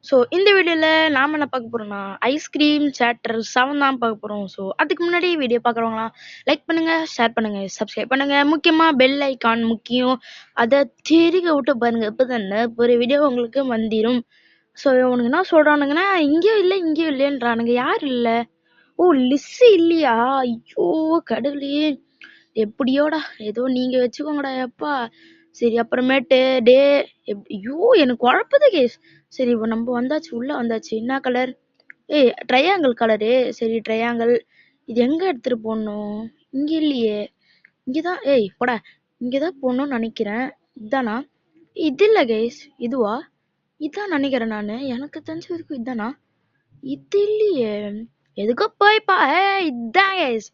So இந்த வீடியோவில் நாம் என்ன பார்க்க போகிறோம்னா ஐஸ்கிரீம் சாப்டர் 7 தான் பார்க்க போகிறோம். ஸோ அதுக்கு முன்னாடி வீடியோ பார்க்குறவங்களாம் லைக் பண்ணுங்கள், ஷேர் பண்ணுங்கள், சப்ஸ்கிரைப் பண்ணுங்கள். முக்கியமாக பெல் ஐக்கான் முக்கியம், அதை திருக விட்டு பாருங்கள். இப்போ தானே ஒரு வீடியோ உங்களுக்கு வந்துடும். ஸோ உனக்கு என்ன சொல்கிறானுங்கன்னா இங்கேயும் இல்லை இங்கேயும் இல்லைன்றானுங்க. யார் இல்லை? ஓ, லிஸ்ஸு இல்லையா? ஐயோ கடவுளே, எப்படியோடா ஏதோ நீங்கள் வச்சுக்கோங்கடா எப்பா. சரி அப்புறமேட்டு டே ஐயோ எனக்கு குழப்பது கேஸ். சரி இப்போ நம்ம வந்தாச்சு, உள்ள வந்தாச்சு. என்ன கலர்? ஏய் ட்ரையாங்கிள் கலரு. சரி ட்ரையாங்கிள் இது எங்க எடுத்துட்டு போடணும்? இங்க இல்லையே, இங்கதான். ஏய் போடா, இங்கதான் போடணும்னு நினைக்கிறேன். இதுதானா? இது இல்ல கேஸ், இதுவா? இதான் நினைக்கிறேன் நானு. எனக்கு தெரிஞ்ச வரைக்கும் இதுதானா? இது இல்லையே. எதுக்கோ போய்ப்பா. இதான் கேஸ்,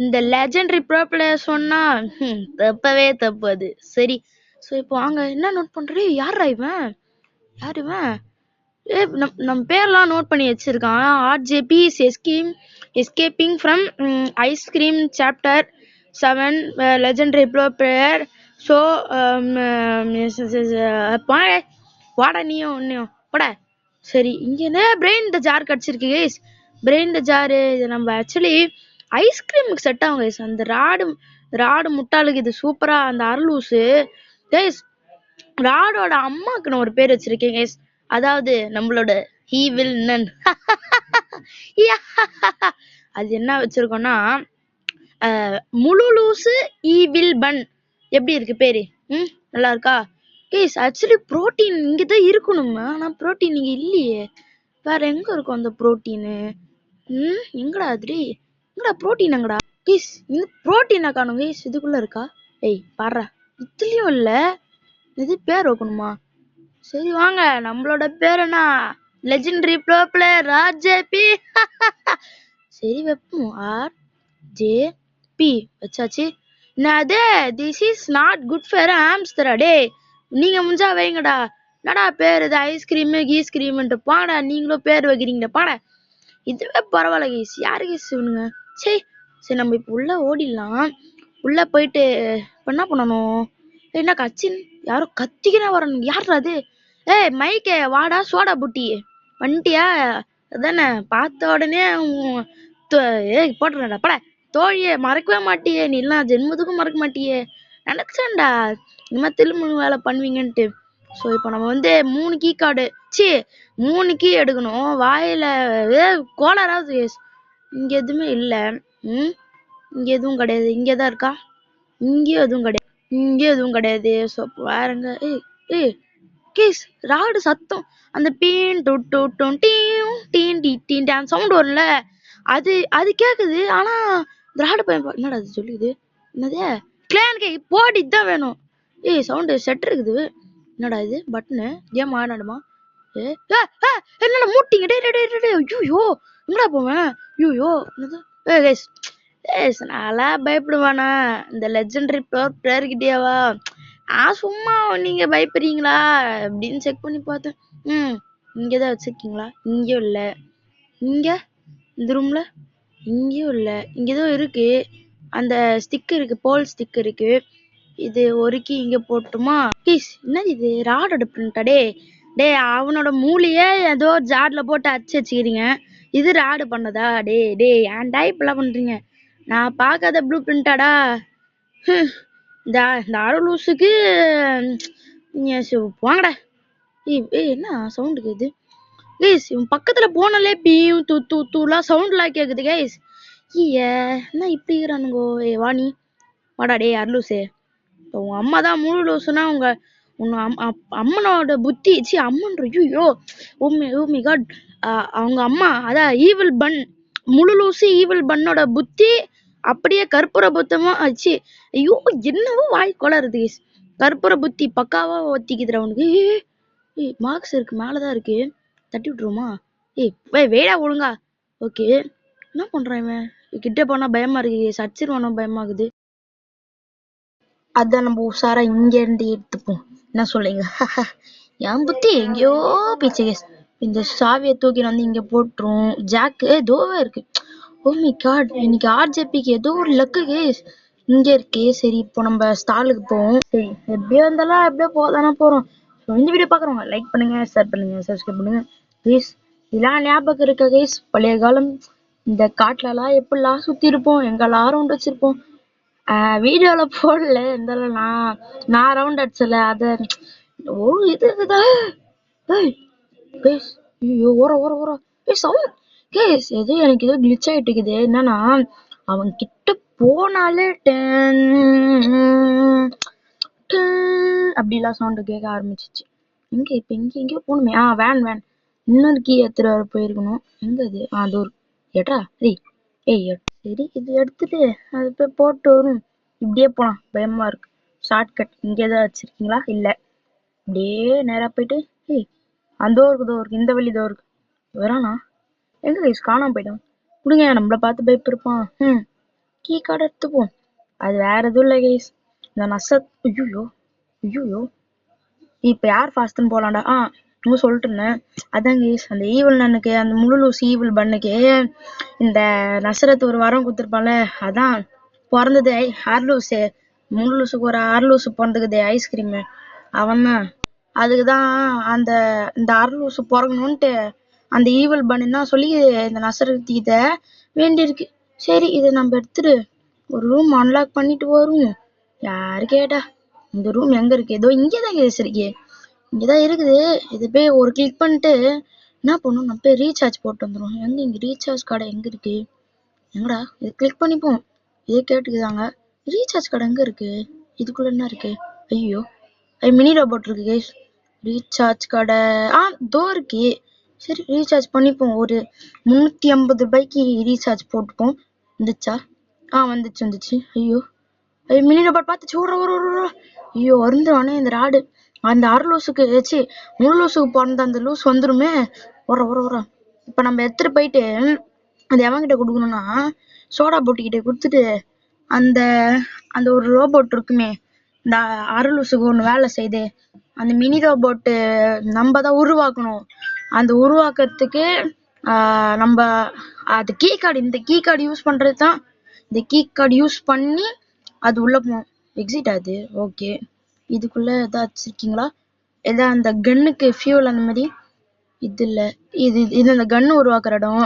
இந்த லெஜெண்டரி ப்ரோ பிளேயர் சொன்னா தப்பவே தப்பு அது. சரி ஸோ இப்போ வாங்க என்ன நோட் பண்றே. யாரா இவன்? யார் இவன்? நம்ம பேர்லாம் நோட் பண்ணி வச்சிருக்கான். RJB escaping from ice cream chapter 7 legendary bro player. So வாடா நீயும் ஒன்னையும் போட. சரி இங்க என்ன பிரெயின் த ஜார் கிடச்சிருக்கு கைஸ். பிரெயின் த ஜாரு இது நம்ம ஆக்சுவலி ஐஸ்கிரீமுக்கு செட் ஆகும் கைஸ். அந்த ராடு முட்டாளுக்கு இது சூப்பரா. அந்த அரலூசு கைஸ், ராடோட அம்மாக்கு நான் ஒரு பேர் வச்சிருக்கேன் கைஸ். அதாவது நம்மளோட ஈவில் நன். அது என்ன வச்சிருக்கோம்னா முழு லூசு ஈவில் பன். எப்படி இருக்கு பேரு? நல்லா இருக்கா கைஸ்? ஆக்சுவலி புரோட்டீன் இங்கதான் இருக்கணுமா, ஆனா புரோட்டீன் இங்க இல்லையே. வேற எங்க இருக்கும் அந்த புரோட்டீனு? எங்கடா அது? எங்கடா புரோட்டீன்? எங்கடா கைஸ்? இந்த புரோட்டீனை காணும் கைஸ். இதுக்குள்ள இருக்கா? ஏய் பாடுறா, இதுலயும் இல்ல. இது பேர் வைக்கணுமா? சரி வாங்க, நம்மளோட பேர் என்ன? Legendary bro player RJP. சரி வைப்போம். ஆர்ஜேபி வச்சாச்சு. என்னது? This is not good for ஆம்ஸ்டரா. டே நீங்க முடிஞ்சா வைங்கடா. என்னடா பேர் இது? ஐஸ்கிரீமு கீஸ்கிரீம்ன்ட்டு பாடா. நீங்களும் பேர் வைக்கிறீங்கடா பாட. இதுவே பரவாயில்ல கீஸ். யாரு கீஸ் இவனுங்க? சரி நம்ம இப்போ உள்ள ஓடிடலாம். உள்ள போயிட்டு இப்போ என்ன பண்ணணும்? என்ன கச்சின் யாரோ கத்திக்கினே வரணும். யாரா அது? ஏய் மைக்கே வாடா சோடா புட்டி வந்துட்டியா? அதானே பார்த்த உடனே ஏய் போட்டுறடா பட. தோழியே மறக்கவே மாட்டியே, நீ எல்லாம் ஜென்மத்துக்கும் மறக்க மாட்டியே. நினைச்சேன்டா இனிமே திரும்ப வேலை பண்ணுவீங்கன்ட்டு. ஸோ இப்போ நம்ம வந்து 3 கீ கார்டு 3 கீ எடுக்கணும். வாயில கோளாறாவது கேஸ். இங்க எதுவுமே இல்லை. இங்க எதுவும் கிடையாது. இங்கதான் இருக்கா? இங்கேயும் எதுவும் கிடையாது. இங்கேயும் எதுவும் கிடையாது. ஸோ வேறங்க. ஏய் கேஸ், ராடு சத்தம் அந்த பீன் டு டு டு டீம் டீன் டி டீன் டான் சவுண்ட் வரும்ல, அது கேக்குது. ஆனா ராடு பையன் என்னடா அது சொல்லுது? என்னது? கிளான் கே போடி தான் வேணும். ஏய் சவுண்ட் செட் இருக்குது. என்னடா இது? பட்டனு கேம் ஆடாடுமா? என்னடா மூட்டிங்க? ஐயோ எங்கடா போவேன்? ஐயோ என்னது? கைஸ் நல்லா பயப்படுவானா இந்த லெஜெண்டரி பிளேயர் கிட்டேவா? சும்மா நீங்க பயப்படுறீங்களா அப்படின்னு செக் பண்ணி பார்த்தேன். இங்கதான் வச்சிருக்கீங்களா? இங்கேயும் இல்ல. இங்க இந்த ரூம்ல இங்கேயும் இல்ல. இங்க ஏதோ இருக்கு. அந்த ஸ்டிக் இருக்கு, போல் ஸ்டிக் இருக்கு. இது ஒரு கீ இங்க போட்டுமா? ப்ளீஸ் என்னது இது? ராடோட பிரிண்டா? டே அவனோட மூளையே ஏதோ ஜார்ல போட்டு அச்சு வச்சுக்கிறீங்க. இது ராடு பண்ணதா? டே ஏன்டா இப்பெல்லாம் பண்றீங்க? நான் பார்க்காத ப்ளூ பிரிண்டாடா. இந்த அரலூசுக்கு வாங்கடா. ஏய் என்ன சவுண்டு கேக்குது கைஸ்? இவன் பக்கத்துல போனாலே பீம் தூ தூ தூலாம் சவுண்ட்லாம் கேக்குது கைஸ். என்ன இப்படி இருக்கிறானுங்கோ? வாணி வாடா. டே அரலூசு, உங்க அம்மா தான் முழு லூசுனா உங்க அம்மனோட புத்தி அம்மன். ஐயோ ஓமி காட், அவங்க அம்மா அதான் ஈவில் பன். முழு லூசு ஈவில் பன்னோட புத்தி அப்படியே கற்பூர புத்தமா ஆச்சு. ஐயோ என்னவோ வாய் கொளருது. கற்பூர புத்தி பக்காவா ஒத்திக்குதுற அவனுக்கு. மார்க்ஸ் இருக்கு, மேலதான் இருக்கு. தட்டி விட்டுருமா? வேடா ஒழுங்கா. ஓகே என்ன பண்றான் இவன்? கிட்ட போனா பயமா இருக்கு. சச்சிருவானோ பயமாகுது. அதான் நம்ம உஷாரா இங்க இருந்து எடுத்துப்போம். என்ன சொல்றீங்க? என் புத்தி எங்கேயோ போயிடுச்சு கேஸ். இந்த சாவியை தூக்கி வந்து இங்க போட்டுரும். ஜாக்கு தோவே இருக்கு. ஓ மை காட், இன்னைக்கு ஆர்ஜேபிக்கு ஏதோ ஒரு லக்கு கேஸ் இங்க இருக்கு. சரி இப்போ நம்ம ஸ்டாலுக்கு போவோம். சரி எப்படியோ இருந்தாலும் எப்படியோ போதானே போறோம். இந்த வீடியோ பாக்குறவங்க லைக் பண்ணுங்க, ஷேர் பண்ணுங்க, சப்ஸ்கிரைப் பண்ணுங்க. கைஸ் இதெல்லாம் ஞாபகம் இருக்க கைஸ்? பழைய காலம் இந்த காட்டுல எல்லாம் எப்படிலாம் சுத்தி இருப்போம், எங்கெல்லாம் ரவுண்ட் வச்சிருப்போம். வீடியோல போடல இருந்தாலும் நான் ரவுண்ட் அடிச்சல அத ஒரு இது இருக்குதா. கைஸ் ஐயோ ஓர ஓர ஓர சவுண்ட் கைஸ் ஏதோ எனக்கு ஏதோ கிளிச் ஆயிட்டு இருக்குது. என்னன்னா அவன் கிட்ட போனாலே அப்படிலாம் சவுண்ட் கேட்க ஆரம்பிச்சிச்சு. எங்க இப்ப எங்கேயோ போகணுமே. வேன் இன்னொரு கீ எடுத்துட்டு வர போயிருக்கணும். எங்க அது? அது ஒரு ஏட்டா சரி இது எடுத்துட்டு அது போய் போட்டு வரும். இப்படியே போலாம். பயமா இருக்கு. ஷார்ட்கட் இங்கேதான் வச்சிருக்கீங்களா? இல்ல அப்படியே நேரா போயிட்டு அந்த இருக்கு இந்த வழி இருக்கு. வரானா? எங்க கைஸ் காணாம போயிட்டான். கொடுங்க, நம்மள பார்த்து பயப்பிருப்பான். கீ கார்டு எடுத்துப்போம். அது வேற எதுவும் இல்லை கைஸ். இந்த ஐயோ இப்ப யார் ஃபாஸ்ட்னு போலாம்டா. சொல்லிட்டு இருந்தேன். அதான் கைஸ் அந்த ஈவில் நன்னுக்கு அந்த முழு லூசு ஈவில் பண்ணுக்கு இந்த நசரத் ஒரு வாரம் கொடுத்துருப்பான்ல. அதான் பிறந்தது ஆர்லூசு. முழு லூசுக்கு ஒரு ஆர்லூசு பிறந்துக்குது ஐஸ்கிரீமு. அவன் தான் அதுக்குதான் இந்த ஆர்லூசு பிறக்கணும்ட்டு அந்த ஈவில் பண்ணு சொல்லி இந்த நசரத் இத வேண்டியிருக்கு. சரி இதை நம்ம எடுத்துட்டு ஒரு ரூம் அன்லாக் பண்ணிட்டு வரும். யாரு கேட்டா? இந்த ரூம் எங்க இருக்கு? ஏதோ இங்கதான் கேஸ் இருக்கு. இங்கதான் இருக்குது. இது போய் ஒரு கிளிக் பண்ணிட்டு என்ன பண்ணும், நம்ம போய் ரீசார்ஜ் போட்டு வந்துடும். இங்க ரீசார்ஜ் கடை எங்க இருக்கு? எங்கடா? இது கிளிக் பண்ணிப்போம். இதே கேட்டுக்குதாங்க. ரீசார்ஜ் கடை எங்க இருக்கு? இதுக்குள்ள என்ன இருக்கு? ஐயோ மினி ரோபோட் இருக்கு கைஸ். ரீசார்ஜ் கடை தோ இருக்கு. சரி ரீசார்ஜ் பண்ணிப்போம். ஒரு 350 ரூபாய்க்கு ரீசார்ஜ் போட்டுப்போம். வந்துச்சா? வந்துச்சு. ஐயோ மினி ரோபோட் பார்த்துச்சு. ஐயோ வருந்துவானே இந்த ராடு. அந்த அரை லூசுக்கு வச்சு முழு லூசுக்கு பிறந்த அந்த லூஸ் வந்துருமே. இப்ப நம்ம எடுத்துட்டு போயிட்டு அது எவன்கிட்ட கொடுக்கணும்னா சோடா போட்டிக்கிட்ட கொடுத்துட்டு அந்த அந்த ஒரு ரோபோட் இருக்குமே இந்த அரை லூசுக்கு ஒண்ணு வேலை செய்யுது. அந்த மினி ரோபோட்டு நம்ம தான் உருவாக்கணும். அந்த உருவாக்குறதுக்கு நம்ம அது கீ கார்டு, இந்த கீ கார்டு யூஸ் பண்றது தான். இந்த கீ கார்டு யூஸ் பண்ணி அது உள்ள போகும். எக்ஸிட் ஆகுது. ஓகே இதுக்குள்ள ஏதாவது வச்சிருக்கீங்களா? ஏதாவது அந்த கன்னுக்கு ஃபியூல் அந்த மாதிரி? இது இல்ல. இது அந்த கன்னு உருவாக்குற இடம்.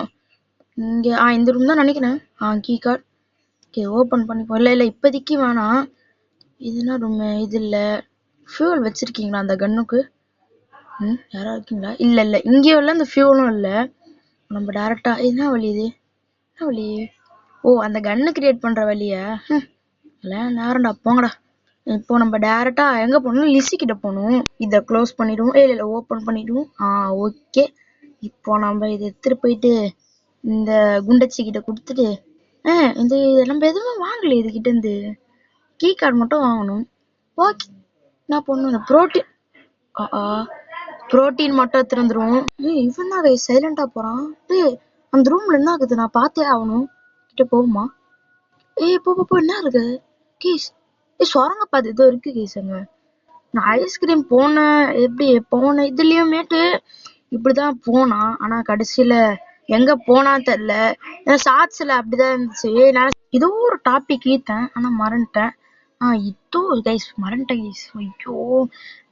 இங்க இந்த ரூம் தான் நினைக்கிறேன். Key card. ஓகே ஓபன் பண்ணிப்போம். இல்ல இப்போதைக்கு வேணாம். இதுனா ரூம் இது இல்ல. ஃபியூல் வச்சிருக்கீங்களா அந்த கன்னுக்கு? யாரா இருக்கீங்களா? இல்ல இங்கேயும் இல்ல அந்த ஃபியூலும் இல்ல. நம்ம டைரக்டா என்ன வழி இது? என்ன வழி? அந்த கன்னு கிரியேட் பண்ற வழியா? இல்ல நேரம்டா போங்கடா. இப்போ நம்ம டைரக்டா எங்க போகணும்? லிசி கிட்ட போகணும். இதை க்ளோஸ் பண்ணிடுவோம். இல்ல ஓபன் பண்ணிடுவோம். ஓகே இப்போ நம்ம இதை எடுத்துட்டு போயிட்டு இந்த குண்டச்சி கிட்ட கொடுத்துட்டு இந்த நம்ம எதுவுமே வாங்கல இதுகிட்ட இருந்து. கீ கார்டு மட்டும் வாங்கணும். ஓகே நான் பொண்ணு புரோட்டீன் புரோட்டீன் மட்டும் எடுத்துட்டு வந்துருவோம். இவன் தான் சைலண்டா போறான். அந்த ரூம்ல என்ன ஆகுது? நான் பார்த்தே ஆகணும். கிட்ட போகுமா? போ என்ன இருக்கு? கேஸ் சொரங்க பாத்து ஏதோ இருக்கு கேஸ். அங்க நான் ஐஸ்கிரீம் எப்படி போன இதுலயுமேட்டு இப்படிதான் போனா. ஆனா கடைசியில எங்க போனா தெரியல. ஷார்ட்ஸ்ல அப்படிதான் இருந்துச்சு. நான் ஏதோ ஒரு டாபிக் ஈத்தேன் ஆனா மறந்துட்டேன். இதோ கைஸ் மறந்துட்டேன் கைஸ். ஐயோ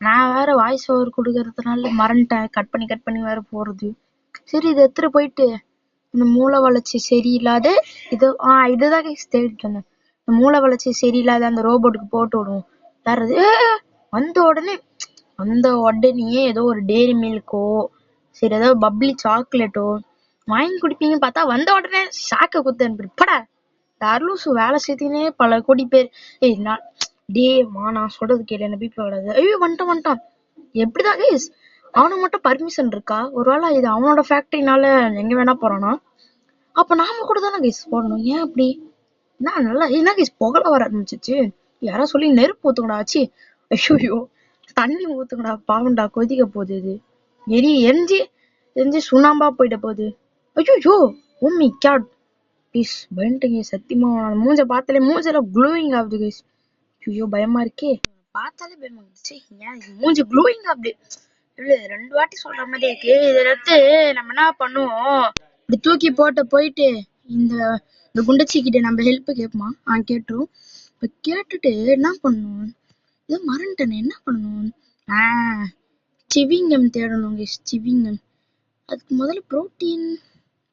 நான் வேற வாய்ஸ் ஓவர் கொடுக்கறதுனால மறந்துட்டேன். கட் பண்ணி வேற போறது. சரி இதை எடுத்துட்டு போயிட்டு இந்த மூளை வளர்ச்சி சரியில்லாத இதுதான் கைஸ் தேடிட்டு இருந்தேன். இந்த மூளை வளர்ச்சி சரியில்லாத அந்த ரோபோட்டுக்கு போட்டு விடுவோம். யாராவது வந்த உடனே ஏதோ ஒரு டேரி மில்கோ சரி ஏதோ பப்ளி சாக்லேட்டோ வாங்கி குடிப்பீங்கன்னு பார்த்தா வந்த உடனே ஷாக்க குத்து அனுப்பிடுப்படா. அர்லூசு வேலை செய்தீங்கன்னே பல கோடி பேர். நான் சொல்றது கேளு, என்ன பிபி வராது. ஐயோ வந்துட்டான். எப்படிதான் கைஸ் அவனுக்கு மட்டும் பர்மிஷன் இருக்கா? ஒருவேளை இது அவனோட ஃபேக்டரினால எங்க வேணா போறானா? அப்ப நாம கூட தானே கைஸ் போடணும். ஏன் அப்படி? நான் நல்லா என்ன கைஸ் புகழ வர ஆரம்பிச்சிச்சு. யாரோ சொல்லி நெருப்பு ஊத்துங்கடா ஆச்சு. ஐயோ தண்ணி ஊத்துங்கடா பாவண்டா கொதிக்க போகுது. இது எரிஞ்சு சுண்ணாம்பா போயிட்ட போகுது. ஐயோ உம்மி கேட் ப்ளீஸ் பயந்துட்டீங்க சத்தியமா. மூஞ்ச பார்த்தாலே மூஞ்செல்லாம் க்ளோயிங் ஆகுது கைஸ். ஐயோ பயமா இருக்கே. பார்த்தாலே பயமா இருந்துச்சு. ஏன் மூஞ்சி க்ளோயிங் ஆகுது? 2 வாட்டி சொல்ற மாதிரி இருக்கு. இதை எடுத்து நம்ம என்ன பண்ணுவோம்? இப்படி தூக்கி போயிட்டு இந்த குண்டச்சி கிட்ட நம்ம ஹெல்ப் கேட்போமா? கேட்டுரும். இப்ப கேட்டுட்டு என்ன பண்ணுவோம்? இது மறந்துட்டேன் என்ன பண்ணணும். சிவிங்கம் தேடணும் கைஸ். சிவிங்கம் அதுக்கு முதல்ல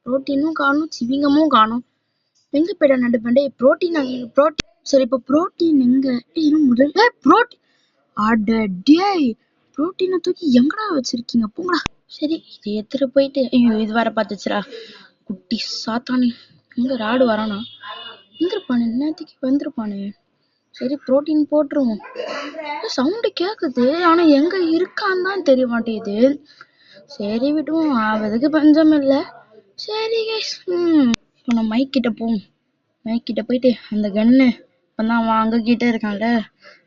புரோட்டீனும் காணும், சிவிங்கமும் காணும். எங்க போயிட நடுப்பேன். புரோட்டீன் சரி, இப்ப புரோட்டீன் எங்க? முதல்ல புரோட்டீன். அட டேய், புரோட்டீனை தூக்கி எங்கடா வச்சிருக்கீங்க? போங்கடா. சரி, இது எடுத்துட்டு போயிட்டு, ஐயோ இது வர பார்த்துச்சுடா குட்டி சாத்தானே. எங்க ராடு வரானா? வந்துருப்பானு, என்னத்துக்கு வந்துருப்பானு. சரி, புரோட்டீன் போட்டுருவோம். சவுண்டு கேக்குது, ஆனா எங்க இருக்கான்னு தான் தெரிய மாட்டேங்குது. சரி விடுவோம், ஆவதுக்கு பஞ்சம் இல்ல. சரி கைஸ், இப்போ நம்ம மைக் கிட்ட போவோம். மைக் கிட்ட போயிட்டு அந்த கன்னு இப்பதான் அவன் அங்க கிட்ட இருக்கான்ல,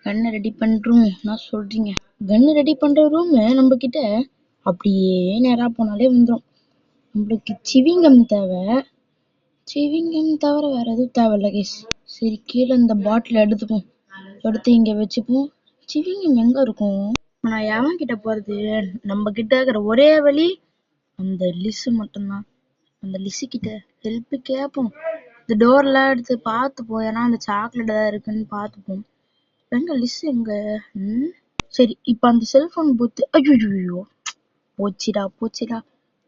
கன்னு ரெடி பண்றோம். என்ன சொல்றீங்க? கன்னு ரெடி பண்ற ரூம் நம்ம கிட்ட அப்படியே நேரா போனாலே வந்துடும். நம்மளுக்கு சிவிங்கம் தேவை. சிவிங்கம் தவிர வேற எதுவும் தேவையில்ல கைஸ். சரி, கீழே இந்த பாட்டில் எடுத்துப்போம். எடுத்து இங்க வச்சுப்போம். சிவிங்கம் எங்க இருக்கும்? நான் எவன் கிட்ட போறது? நம்ம கிட்ட இருக்கிற ஒரே வழி அந்த லிஸ்ஸு மட்டும்தான். அந்த லிஸ்ஸு கிட்ட ஹெல்ப் கேட்போம். இந்த டோர்லாம் எடுத்து பார்த்துப்போம். ஏன்னா அந்த சாக்லேட் ஏதாவது இருக்குன்னு பார்த்துப்போம். எங்க லிஸ்ஸு எங்க? சரி, இப்ப அந்த செல்போன் பூத்து. ஐயோ, போச்சுடா.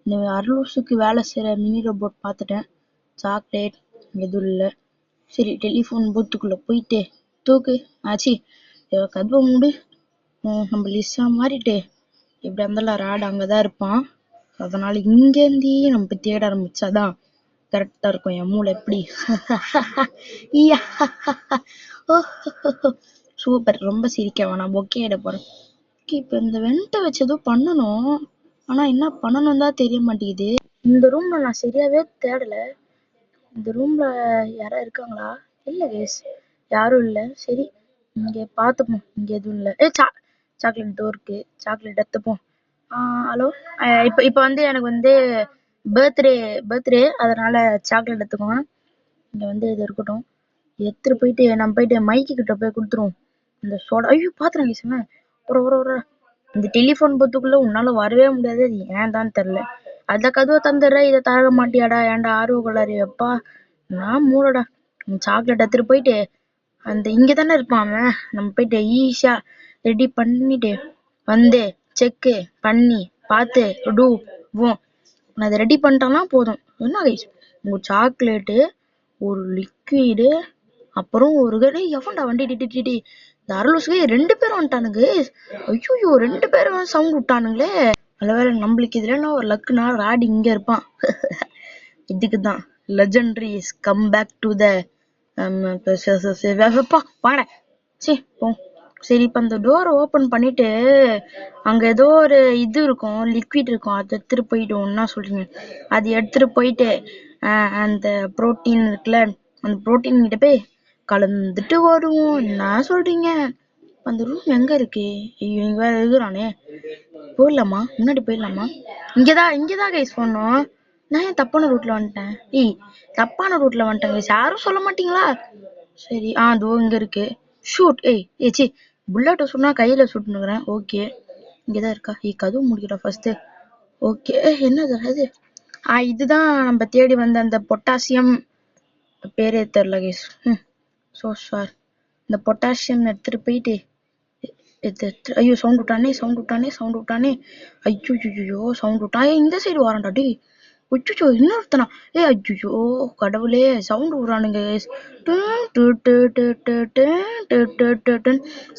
இந்த அருளூசுக்கு வேலை செய்யற மினி ரோபோட் பார்த்துட்டேன். சாக்லேட் எதுவும் இல்லை. சரி, டெலிஃபோன் பூத்துக்குள்ள போயிட்டு தூக்கு ஆச்சு. கதவை மூடு. நம்ம லிஸ்ஸா மாறிட்டு எப்படி இருந்தாலும் ராடு அங்கதான் இருப்பான். அதனால இங்கேருந்தே நம்ம தேட ஆரம்பிச்சாதான் கரெக்டா இருக்கும். என் மூளை எப்படி? சூப்பர். ரொம்ப சிரிக்க வேணாம், பொக்கே இட போறேன். இப்ப இந்த வெண்டை வச்சு ஏதோ பண்ணணும். ஆனா என்ன பண்ணணும் தான் தெரிய மாட்டேங்குது. இந்த ரூம்ல நான் சரியாவே தேடல. இந்த ரூம்ல யாரா இருக்காங்களா? இல்ல கேஸ், யாரும் இல்ல. சரி, இங்க பாத்துப்போம். இங்க எதுவும் இல்ல. சாக்லேட் டோருக்கு சாக்லேட் எடுத்துப்போம். ஹலோ, இப்ப வந்து எனக்கு வந்து பர்த்டே, அதனால சாக்லேட் எடுத்துக்கோங்க. இங்க வந்து இது இருக்கட்டும். எடுத்துட்டு போயிட்டு நம்ம போயிட்டு மைக்கு கிட்ட போய் கொடுத்துருவோம். இந்த சோடா. ஐயோ, பாத்துறேன் கேசுங்க. ஒரு இந்த டெலிஃபோன் பூத்துக்குள்ள உன்னால வரவே முடியாது. அது ஏன் தான் தெரியல. அந்த கதவை தந்துடுற, இதை தர மாட்டியாடா? ஏன்டா ஆர்வ கொள்ளாரு? அப்பா நான் மூடடா. சாக்லேட் எடுத்துட்டு போயிட்டு அந்த இங்கதானே இருப்பான் அவன். நம்ம போயிட்டு ஈஸியா ரெடி பண்ணிட்டு வந்து செக்கு பண்ணி பார்த்து நான் அதை ரெடி பண்ணிட்டேன்னா போதும். என்ன கைஸ், ஒரு சாக்லேட்டு, ஒரு லிக்விடு, அப்புறம் ஒரு எவன்டா வண்டி டிட்டி இந்த அருளுசுக்கு 2 பேரும் வந்துட்டானுங்க. ஐயோ, 2 பேரும் சவுண்ட் விட்டானுங்களே. நல்ல வேலை நம்மளுக்கு இதுலன்னா ஒரு லக்குனா ராடி இங்க இருப்பான். இதுக்குதான் legendary is come back to the வாங்க. சரி, இப்ப அந்த டோர் ஓபன் பண்ணிட்டு அங்க ஏதோ ஒரு இது இருக்கும், லிக்விட் இருக்கும். அதை எடுத்துட்டு போயிடும். என்ன சொல்றீங்க? அது எடுத்துட்டு போயிட்டு அந்த புரோட்டீன் இருக்குல்ல, அந்த புரோட்டீன் கிட்ட போய் கலந்துட்டு வருவோம். என்ன சொல்றீங்க? அந்த ரூம் எங்க இருக்கு? இங்க வேற இருக்கிறானே. போயிடலாமா? முன்னாடி போயிடலாமா? இங்கதான் கைஸ் போடணும். நான் ஏன் தப்பான ரூட்ல வந்துட்டேன்? தப்பான ரூட்ல வந்துட்டேன் கைஸ். யாரும் சொல்ல மாட்டீங்களா? சரி, அதோ இங்க இருக்கு. ஷூட். சி புல்லட்ட சொன்னா கையில சுட்டுனுக்குறேன். ஓகே, இங்கதான் இருக்கா? கதவு முடிக்கிறா ஃபர்ஸ்ட். ஓகே, என்னது அது? இதுதான் நம்ம தேடி வந்த அந்த பொட்டாசியம். பேரே தெரியல கைஸ். So sir. இந்த பொட்டாசியம் எடுத்துட்டு போயிட்டு ஐயோ, சவுண்ட் விட்டானே. ஐயோ, சவுண்ட் விட்டான். இந்த சைடு வாரான்டா. டி உச்சுச்சோ, இன்னொருத்தனா? ஐயோ கடவுளே, சவுண்ட் விடுறானுங்க.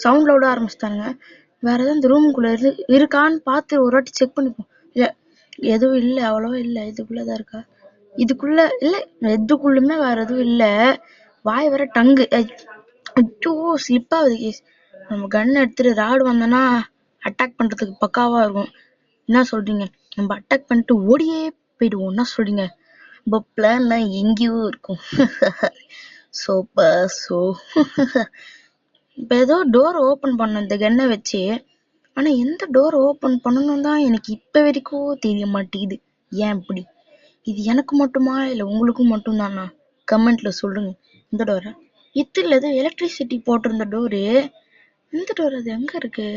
சவுண்ட்ல விட ஆரம்பிச்சிட்டானுங்க. வேற ஏதாவது இந்த ரூமுக்குள்ள இருக்கான்னு பார்த்து ஒரு வாட்டி செக் பண்ணிப்போம். இல்ல, எதுவும் இல்ல, அவ்வளவா இல்ல. இதுக்குள்ளதான் இருக்கா? இதுக்குள்ள இல்ல, எதுக்குள்ளுமே வேற எதுவும் இல்ல. வாய் வர டங்கு. ஐயோ, ஸ்லிப் ஆகுது கேஸ். நம்ம கன் எடுத்துட்டு ராடு வந்தோன்னா அட்டாக் பண்றதுக்கு பக்காவா இருக்கும். என்ன சொல்றீங்க? நம்ம அட்டாக் பண்ணிட்டு ஓடியே போயிடுவோம். என்ன சொல்றீங்க? இப்போ பிளான்லாம் எங்கேயோ இருக்கும். இப்ப ஏதோ டோர் ஓபன் பண்ண இந்த கன்னை வச்சு. ஆனா எந்த டோர் ஓபன் பண்ணணும் தான் எனக்கு இப்ப வரைக்கும் தெரிய மாட்டேங்குது. ஏன் இப்படி? இது எனக்கு மட்டுமா இல்ல உங்களுக்கும் மட்டும் தானா? கமெண்ட்ல சொல்லுங்க. இந்த டோரா? இதுல ஏதோ எலக்ட்ரிசிட்டி போட்டிருந்த டோரு. இந்த டோர் அது எங்க இருக்கு?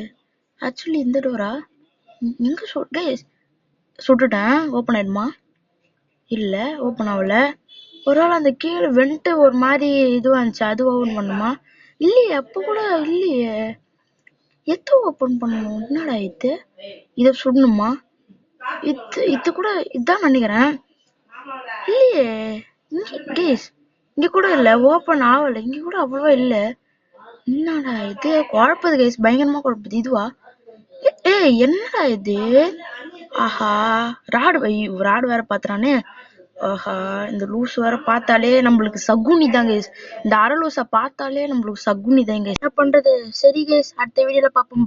ஆக்சுவலி இந்த டோரா? எங்க சுட்டுட்டேன். ஓபன் ஆயிடுமா? இல்ல, ஓபன் ஆகல. ஒருவேளை அந்த கீழே வென்ட்டு ஒரு மாதிரி இதுவா இருந்துச்சு, அது ஓபன் பண்ணுமா? இல்லையே, அப்ப கூட இல்லையே. எத்த ஓபன் பண்ணணும்? என்னடா இத சுடணுமா? இது கூட இதான் நினைக்கிறேன். இல்லையே கேஸ் இங்க கூட இல்ல, ஓபன் ஆகல. இங்க கூட அவ்வளவா இல்ல. என்னடா இது குழப்பது கேஸ், பயங்கரமா குழப்பது. இதுவா? என்னடா இது? ஆஹா, ராடு வேற பாத்துறானே. ஆஹா, இந்த லூஸ் வேற பார்த்தாலே நம்மளுக்கு சகுனி தான் கேஸ். இந்த அரலூச பார்த்தாலே நம்மளுக்கு சகுனி தான் கேஸ். என்ன பண்றது? சரி கேஸ், அடுத்த வீடியோல பாப்போம்.